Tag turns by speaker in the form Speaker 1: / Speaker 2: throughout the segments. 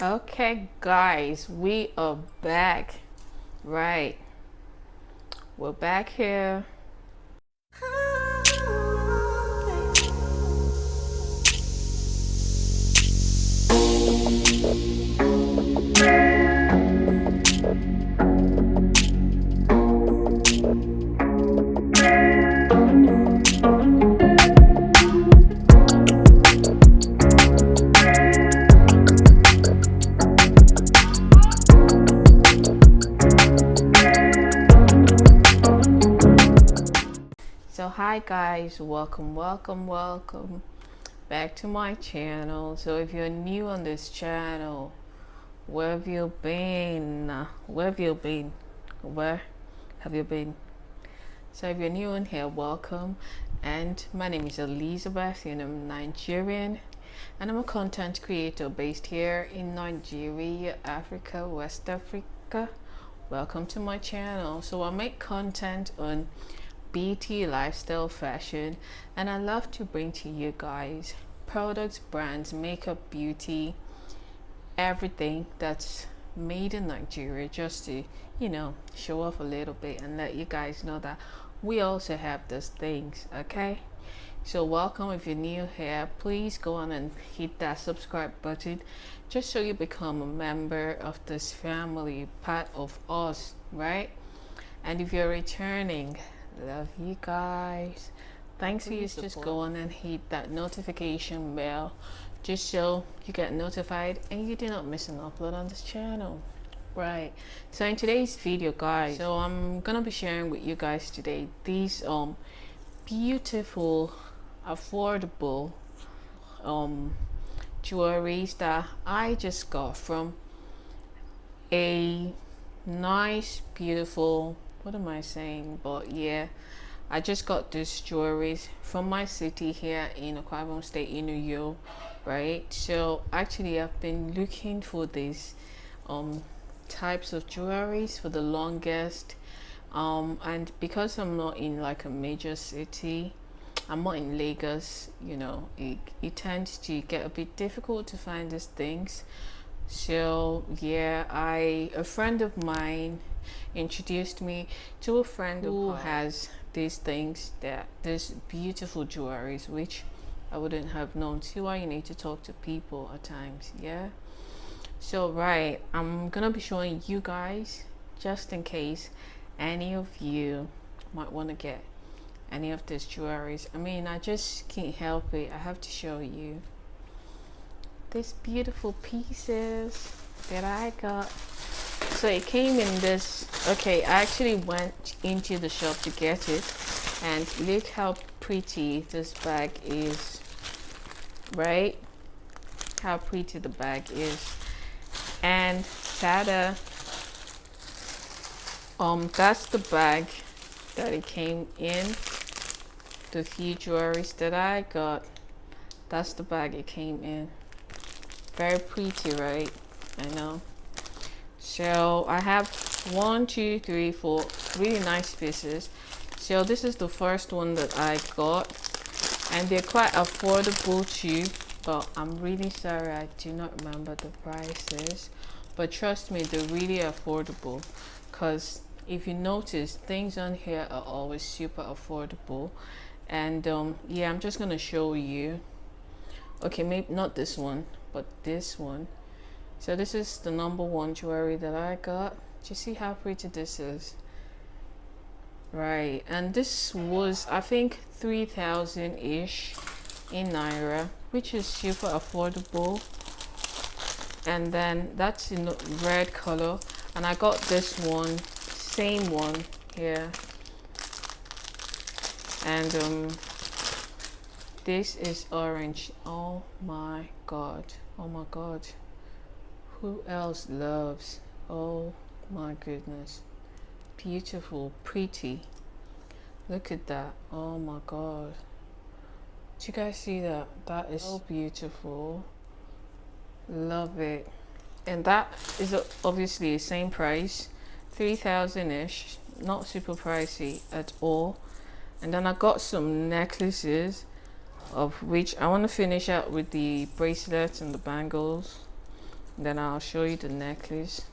Speaker 1: Okay, guys, we are back. Right, we're back here. So, hi, guys, welcome back to my channel. So, if you're new on this channel, where have you been? Where have you been? Where have you been? So if you're new in here, welcome. And my name is Elizabeth and I'm Nigerian, and I'm a content creator based here in Nigeria, Africa, West Africa. Welcome to my channel. So I make content on beauty, lifestyle, fashion, and I love to bring to you guys products, brands, makeup, beauty, everything that's made in Nigeria, just to show off a little bit and let you guys know that we also have those things. Okay, so welcome. If you're new here, please go on and hit that subscribe button just so you become a member of this family, part of us, right? And if you're returning, love you guys. Thanks for you. Just go on and hit that notification bell just so you get notified and you do not miss an upload on this channel. Right, so in today's video, guys, so I'm gonna be sharing with you guys today these beautiful, affordable jewelries that I just got from a nice, beautiful, what am I saying, but yeah, I just got this jewelries from my city here in Akwa Ibom State in New York, right? So actually I've been looking for these types of jewelries for the longest, and because I'm not in like a major city, I'm not in Lagos, it tends to get a bit difficult to find these things. So yeah, a friend of mine introduced me to a friend who has these things, that these beautiful jewelries, which I wouldn't have known. See why you need to talk to people at times. Yeah, so right, I'm gonna be showing you guys just in case any of you might want to get any of these jewelries. I mean, I just can't help it, I have to show you these beautiful pieces that I got. So it came in this, okay, I actually went into the shop to get it, and look how pretty this bag is, right? How pretty the bag is. And tada, that's the bag that it came in. The few jewelries that I got, that's the bag it came in. Very pretty, right? I know. So I have 1, 2, 3, 4 really nice pieces. So this is the first one that I got, and they're quite affordable too, but I'm really sorry I do not remember the prices, but trust me, they're really affordable, because if you notice, things on here are always super affordable. And yeah, I'm just gonna show you. Okay, maybe not this one, but this one. So this is the number one jewelry that I got. Do you see how pretty this is? Right, and this was, I think, 3,000 ish in naira, which is super affordable. And then that's in red color, and I got this one, same one here, and this is orange. Oh my god, oh my god, who else loves, oh my goodness, beautiful, pretty, look at that, oh my god, do you guys see that? That is so beautiful, love it. And that is obviously the same price, 3,000 ish, not super pricey at all. And then I got some necklaces, of which I want to finish out with the bracelets and the bangles. then I'll show you the necklace.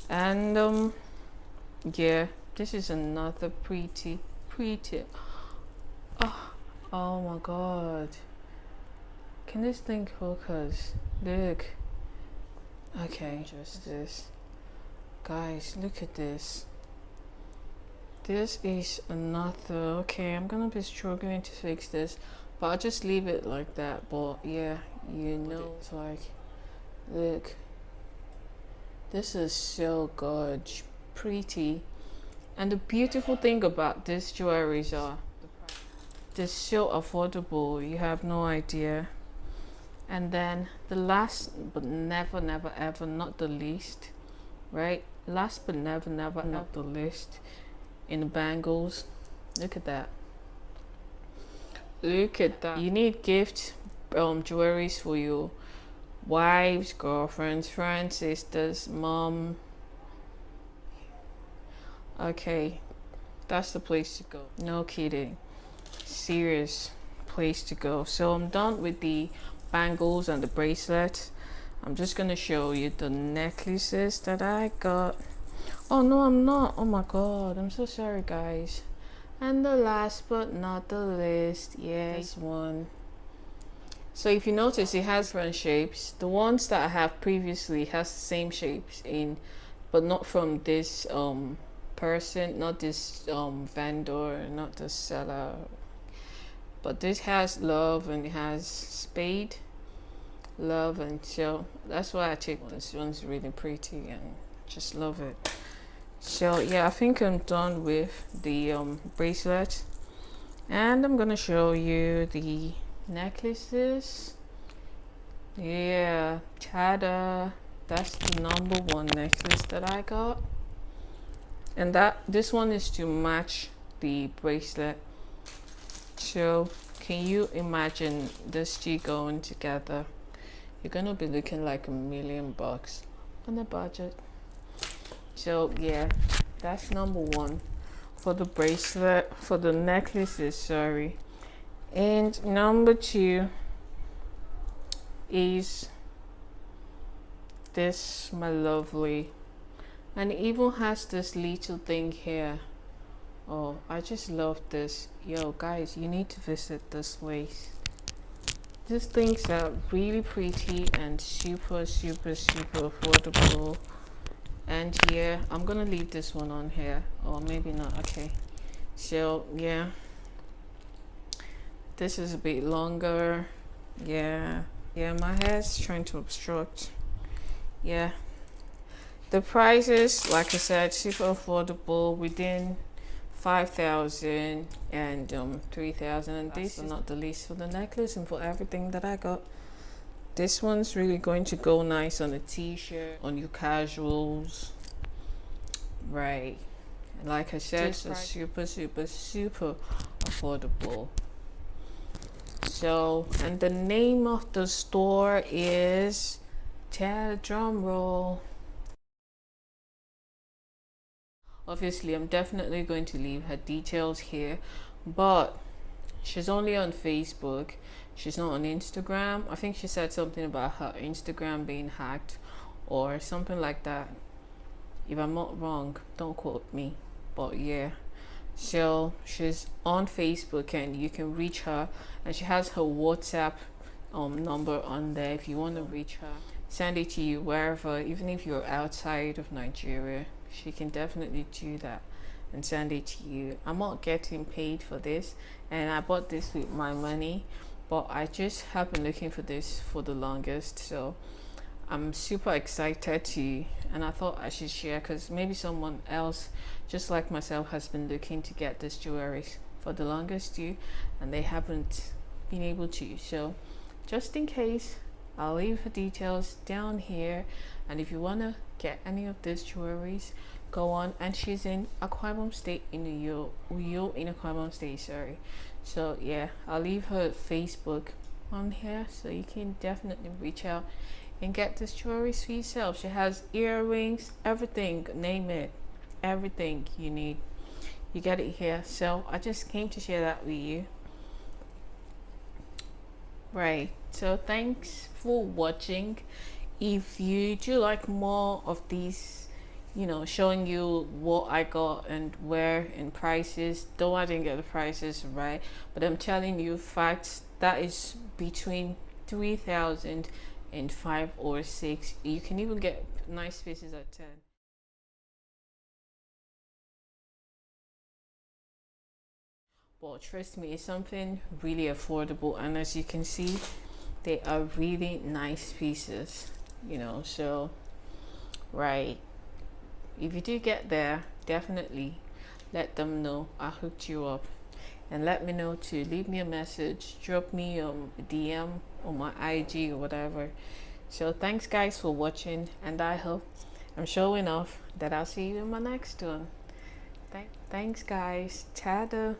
Speaker 1: And yeah, this is another pretty. Oh my god, can this thing focus? Look. Okay, just this. Guys, look at this. This is another. Okay, I'm gonna be struggling to fix this, but I'll just leave it like that. But yeah, you know, it's like, look, this is so good, pretty. And the beautiful thing about these jewelries are they're so affordable, you have no idea. And then the last but never ever not the least, right? Last but never not the least, in the bangles. Look at that. Look at that. You need gift jewelries for your wives, girlfriends, friends, sisters, mom. Okay, that's the place to go. No kidding. Serious place to go. So I'm done with the bangles and the bracelets. I'm just gonna show you the necklaces that I got. Oh no, I'm not. Oh my god, I'm so sorry guys. And the last but not the least, yeah, this one. So if you notice, it has different shapes. The ones that I have previously has the same shapes in, but not from this person, not this vendor, not the seller. But this has love and it has spade, love, and so that's why I take this one's really pretty and just love it. So yeah, I think I'm done with the bracelet, and I'm gonna show you the necklaces. Yeah, ta-da, that's the #1 necklace that I got, and this one is to match the bracelet. So can you imagine these two going together? You're gonna be looking like $1,000,000 on a budget. So yeah, that's #1 for the bracelet, for the necklaces, sorry. And #2 is this My Lovely, and it even has this little thing here. Oh, I just love this. Yo guys, you need to visit this place. These things are really pretty and super affordable. And yeah, I'm gonna leave this one on here, or maybe not. Okay, so yeah, this is a bit longer. Yeah, my hair's trying to obstruct. Yeah, the prices, like I said, super affordable, within 5,000 and 3,000. And this is not the least for the necklace and for everything that I got. This one's really going to go nice on a t-shirt, on your casuals, right? And like I said, it's super affordable. So, and the name of the store is, drum roll. Obviously, I'm definitely going to leave her details here, but she's only on Facebook. She's not on Instagram. I think she said something about her Instagram being hacked or something like that. If I'm not wrong, don't quote me. But yeah, so she's on Facebook and you can reach her, and she has her WhatsApp number on there. If you want to reach her, send it to you wherever, even if you're outside of Nigeria, she can definitely do that and send it to you. I'm not getting paid for this, and I bought this with my money, but I just have been looking for this for the longest, so I'm super excited to, and I thought I should share, because maybe someone else just like myself has been looking to get this jewelry for the longest too, and they haven't been able to. So just in case, I'll leave her details down here, and if you want to get any of these jewelries, go on. And she's in Akwa Ibom State in Uyo in Akwa Ibom State, sorry. So yeah, I'll leave her Facebook on here, so you can definitely reach out and get this jewelry for yourself. She has earrings, everything, name it, everything you need, you get it here. So I just came to share that with you, right? So thanks for watching. if you do like more of these, you know, showing you what I got and where in prices, though I didn't get the prices right, but I'm telling you facts, that is between 3,000 and 5 or 6. You can even get nice pieces at 10. But trust me, it's something really affordable, and as you can see, they are really nice pieces, you know. So right, if you do get there, definitely let them know I hooked you up, and let me know to leave me a message, drop me a DM on my IG or whatever. So thanks guys for watching, and I hope I'm showing off that I'll see you in my next one. Thanks guys. Tada.